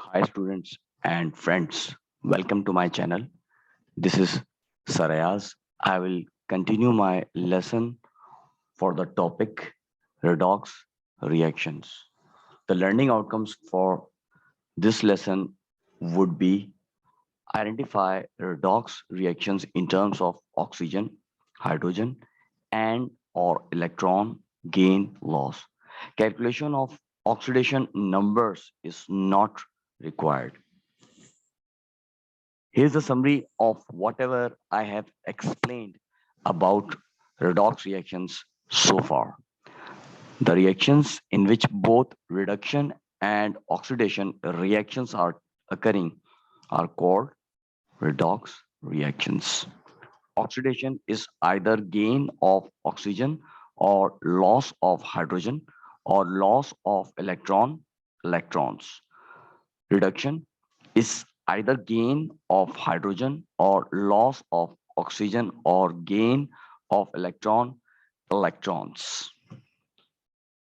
Hi students and friends, welcome to my channel. This is AYAZ. I will continue my lesson for the topic redox reactions. The learning outcomes for this lesson would be identify redox reactions in terms of oxygen, hydrogen, and or electron gain loss. Calculation of oxidation numbers is not required. Here's a summary of whatever I have explained about redox reactions so far. The reactions in which both reduction and oxidation reactions are occurring are called redox reactions. Oxidation is either gain of oxygen or loss of hydrogen or loss of electrons. Reduction is either gain of hydrogen or loss of oxygen or gain of electrons.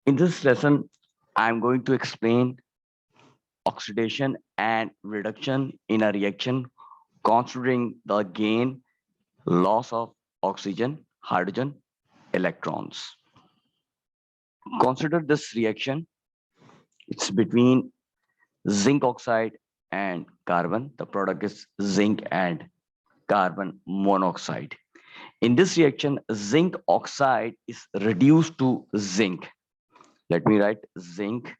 In this lesson, I'm going to explain oxidation and reduction in a reaction considering the gain, loss of oxygen, hydrogen, electrons. Consider this reaction. It's between zinc oxide and carbon. The product is zinc and carbon monoxide. In this reaction, zinc oxide is reduced to zinc. Let me write zinc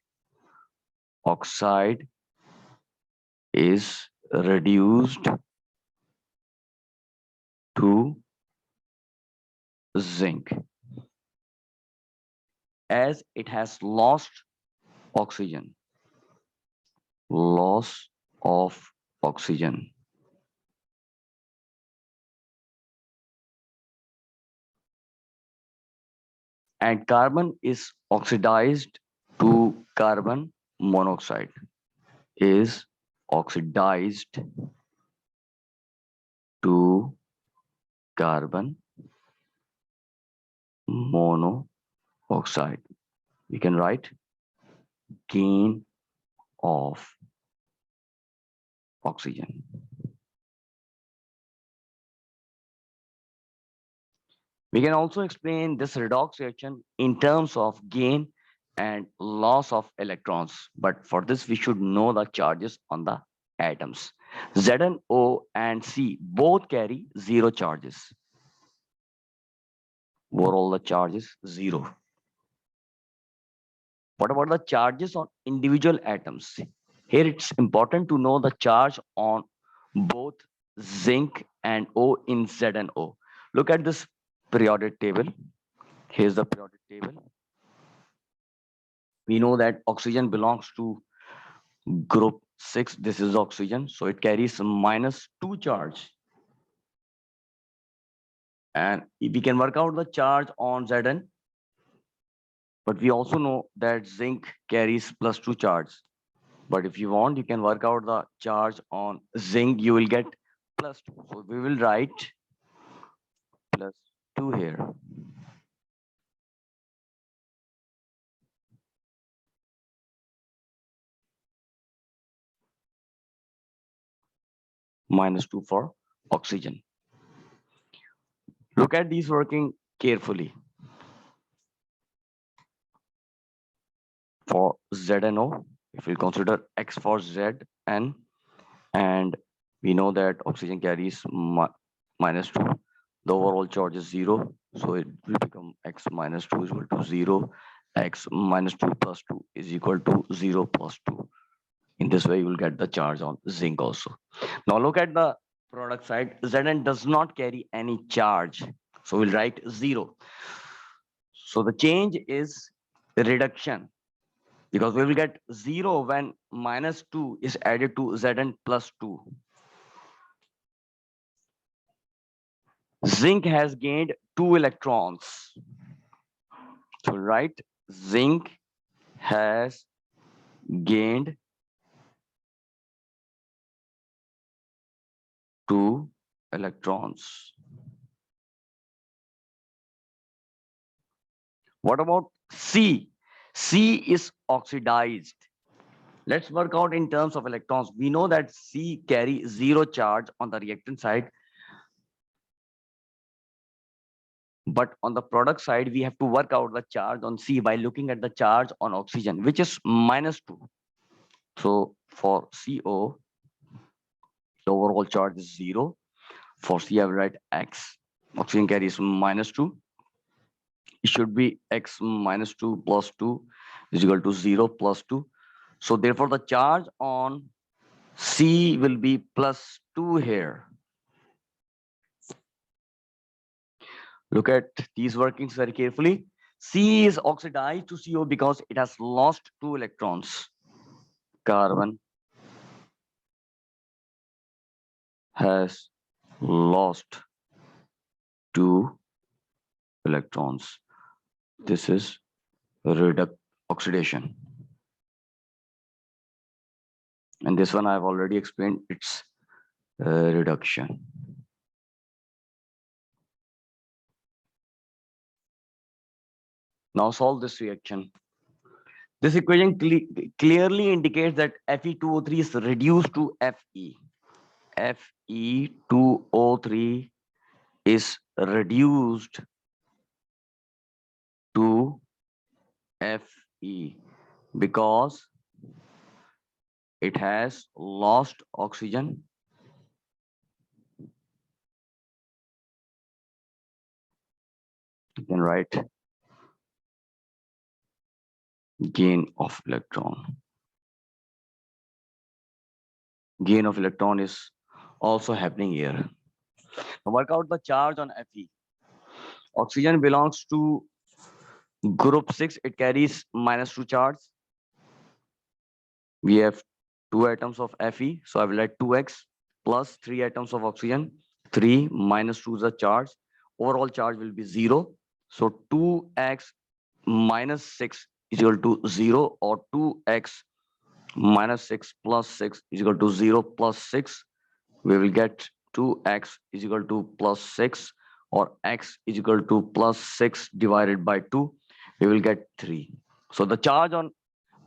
oxide is reduced to zinc as it has lost oxygen. Loss of oxygen. And carbon is oxidized to carbon monoxide. Is oxidized to carbon monoxide. We can write gain of oxygen. We can also explain this redox reaction in terms of gain and loss of electrons. But for this, we should know the charges on the atoms. ZnO and C both carry zero charges. Overall, the charges zero. What about the charges on individual atoms? Here it's important to know the charge on both zinc and O in ZnO. Look at this periodic table. Here's the periodic table. We know that oxygen belongs to group 6. This is oxygen, so it carries -2 charge. And we can work out the charge on Zn, but we also know that zinc carries +2 charge. But if you want, you can work out the charge on zinc, you will get +2. So we will write +2 here. -2 for oxygen. Look at these working carefully. For ZnO, if we consider X for Zn, and we know that oxygen carries -2, the overall charge is 0, so it will become X -2 is equal to 0, X -2 plus 2 is equal to 0 plus 2. In this way, you will get the charge on zinc also. Now look at the product side. Zn does not carry any charge, so we'll write 0. So the change is reduction, because we will get 0 when -2 is added to Zn plus 2. Zinc has gained 2 electrons. So right, zinc has gained 2 electrons. What about C? C is oxidized. Let's work out in terms of electrons. We know that C carry 0 charge on the reactant side, but on the product side, we have to work out the charge on C by looking at the charge on oxygen, which is -2. So for CO, the overall charge is 0. For C, I will write X. Oxygen carries -2. It should be X -2 plus 2 is equal to 0 plus 2. So therefore, the charge on C will be +2 here. Look at these workings very carefully. C is oxidized to CO because it has lost 2 electrons. Carbon has lost 2 electrons. This is redox oxidation. And this one I've already explained, it's reduction. Now solve this reaction. This equation clearly indicates that Fe2O3 is reduced to Fe. Fe2O3 is reduced to Fe because it has lost oxygen. You can write gain of electron. Gain of electron is also happening here. Now work out the charge on Fe. Oxygen belongs to group 6. It carries -2 charge. We have 2 atoms of Fe, so I will write 2x plus 3 atoms of oxygen. 3 minus 2 is the charge. Overall charge will be 0. So 2x minus 6 is equal to 0, or 2x minus 6 plus 6 is equal to 0 plus 6. We will get 2x is equal to plus 6, or x is equal to plus 6 divided by 2. We will get 3. So the charge on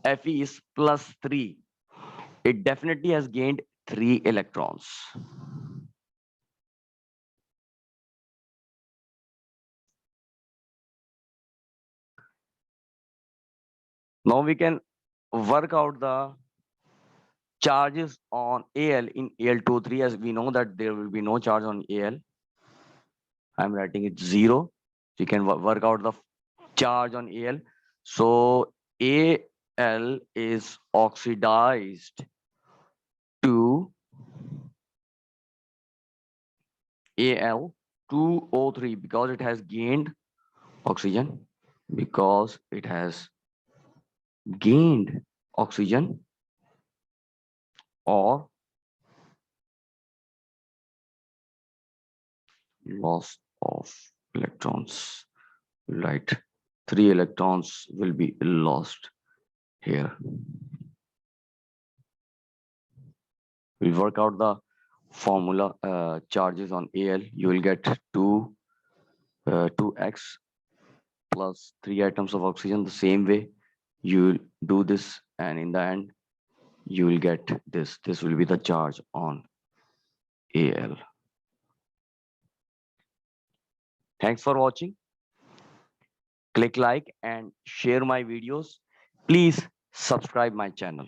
Fe is +3. It definitely has gained 3 electrons. Now we can work out the charges on Al in Al2O3, as we know that there will be no charge on Al. I'm writing it 0. You can work out the charge on Al. So Al is oxidized to Al2O3 because it has gained oxygen. Because it has gained oxygen, or loss of electrons. Right, 3 electrons will be lost here. We'll work out the formula charges on Al. You will get 2x plus 3 atoms of oxygen. The same way you will do this, and in the end you will get this. This will be the charge on Al. Thanks for watching. Click like and share my videos. Please subscribe my channel.